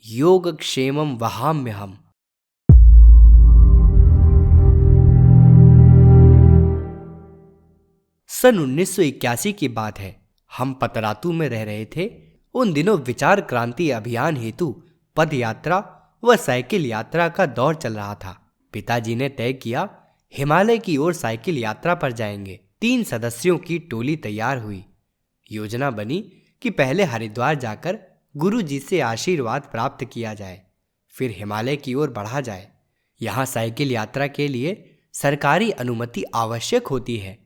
योगक्षेमं वहाम्यहम्। सन 1981 की बात है। हम पतरातू में रह रहे थे। उन दिनों विचार क्रांति अभियान हेतु पद यात्रा व साइकिल यात्रा का दौर चल रहा था। पिताजी ने तय किया हिमालय की ओर साइकिल यात्रा पर जाएंगे। 3 सदस्यों की टोली तैयार हुई। योजना बनी कि पहले हरिद्वार जाकर गुरु जी से आशीर्वाद प्राप्त किया जाए, फिर हिमालय की ओर बढ़ा जाए। यहाँ साइकिल यात्रा के लिए सरकारी अनुमति आवश्यक होती है।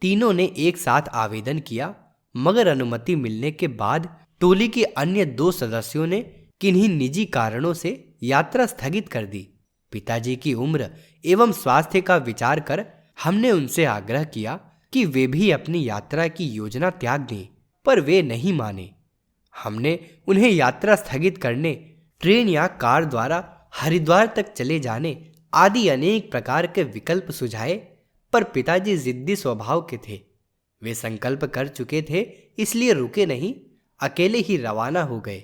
तीनों ने एक साथ आवेदन किया, मगर अनुमति मिलने के बाद टोली के अन्य 2 सदस्यों ने किन्हीं निजी कारणों से यात्रा स्थगित कर दी। पिताजी की उम्र एवं स्वास्थ्य का विचार कर हमने उनसे आग्रह किया कि वे भी अपनी यात्रा की योजना त्याग दें, पर वे नहीं माने। हमने उन्हें यात्रा स्थगित करने, ट्रेन या कार द्वारा हरिद्वार तक चले जाने आदि अनेक प्रकार के विकल्प सुझाए, पर पिताजी जिद्दी स्वभाव के थे। वे संकल्प कर चुके थे, इसलिए रुके नहीं, अकेले ही रवाना हो गए।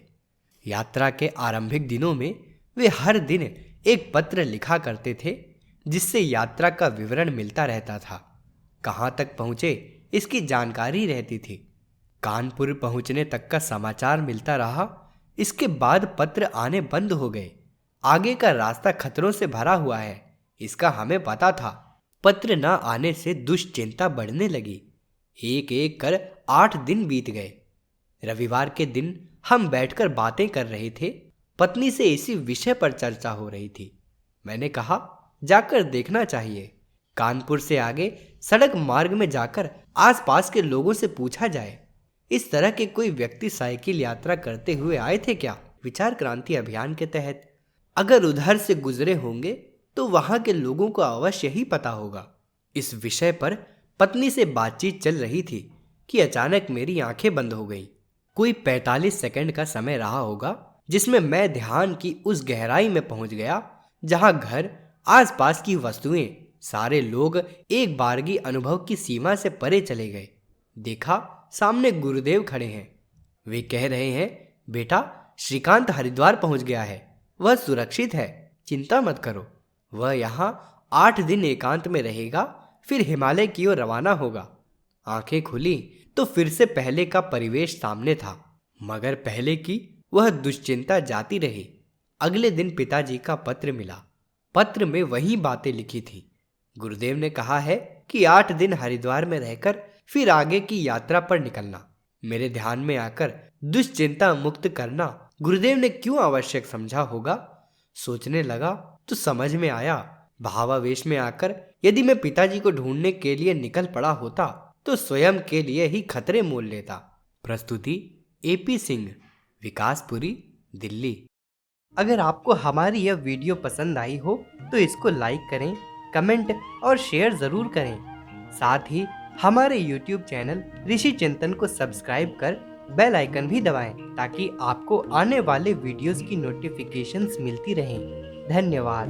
यात्रा के आरंभिक दिनों में वे हर दिन एक पत्र लिखा करते थे, जिससे यात्रा का विवरण मिलता रहता था। कहाँ तक पहुँचे इसकी जानकारी रहती थी। कानपुर पहुँचने तक का समाचार मिलता रहा। इसके बाद पत्र आने बंद हो गए। आगे का रास्ता खतरों से भरा हुआ है, इसका हमें पता था। पत्र न आने से दुश्चिंता बढ़ने लगी। एक एक कर 8 दिन बीत गए। रविवार के दिन हम बैठकर बातें कर रहे थे। पत्नी से इसी विषय पर चर्चा हो रही थी। मैंने कहा, जाकर देखना चाहिए। कानपुर से आगे सड़क मार्ग में जाकर आसपास के लोगों से पूछा जाए, इस तरह के कोई व्यक्ति साइकिल यात्रा करते हुए आए थे क्या विचार क्रांति अभियान के तहत? अगर उधर से गुजरे होंगे तो वहां के लोगों को अवश्य ही पता होगा। इस विषय पर पत्नी से बातचीत चल रही थी कि अचानक मेरी आंखें बंद हो गईं। कोई 45 सेकंड का समय रहा होगा, जिसमें मैं ध्यान की उस गहराई में पहुंच गया जहां घर, आसपास की वस्तुएं, सारे लोग एक बारगी अनुभव की सीमा से परे चले गए। देखा, सामने गुरुदेव खड़े हैं। वे कह रहे हैं, बेटा, श्रीकांत हरिद्वार पहुंच गया है, वह सुरक्षित है, चिंता मत करो। वह यहाँ 8 दिन एकांत में रहेगा, फिर हिमालय की ओर रवाना होगा। आंखें खुली तो फिर से पहले का परिवेश सामने था, मगर पहले की वह दुश्चिंता जाती रही। अगले दिन पिताजी का पत्र मिला। पत्र में वही बातें लिखी थी। गुरुदेव ने कहा है कि 8 दिन हरिद्वार में रहकर फिर आगे की यात्रा पर निकलना। मेरे ध्यान में आकर दुश्चिंता मुक्त करना गुरुदेव ने क्यों आवश्यक समझा होगा। सोचने लगा तो समझ में आया, भावावेश में आकर यदि मैं पिताजी को ढूंढने के लिए निकल पड़ा होता तो स्वयं के लिए ही खतरे मोल लेता। प्रस्तुति AP सिंह, विकासपुरी, दिल्ली। अगर आपको हमारी यह वीडियो पसंद आई हो तो इसको लाइक करें, कमेंट और शेयर जरूर करें। साथ ही हमारे YouTube चैनल ऋषि चिंतन को सब्सक्राइब कर बेल आइकन भी दबाएं, ताकि आपको आने वाले वीडियोस की नोटिफिकेशंस मिलती रहें। धन्यवाद।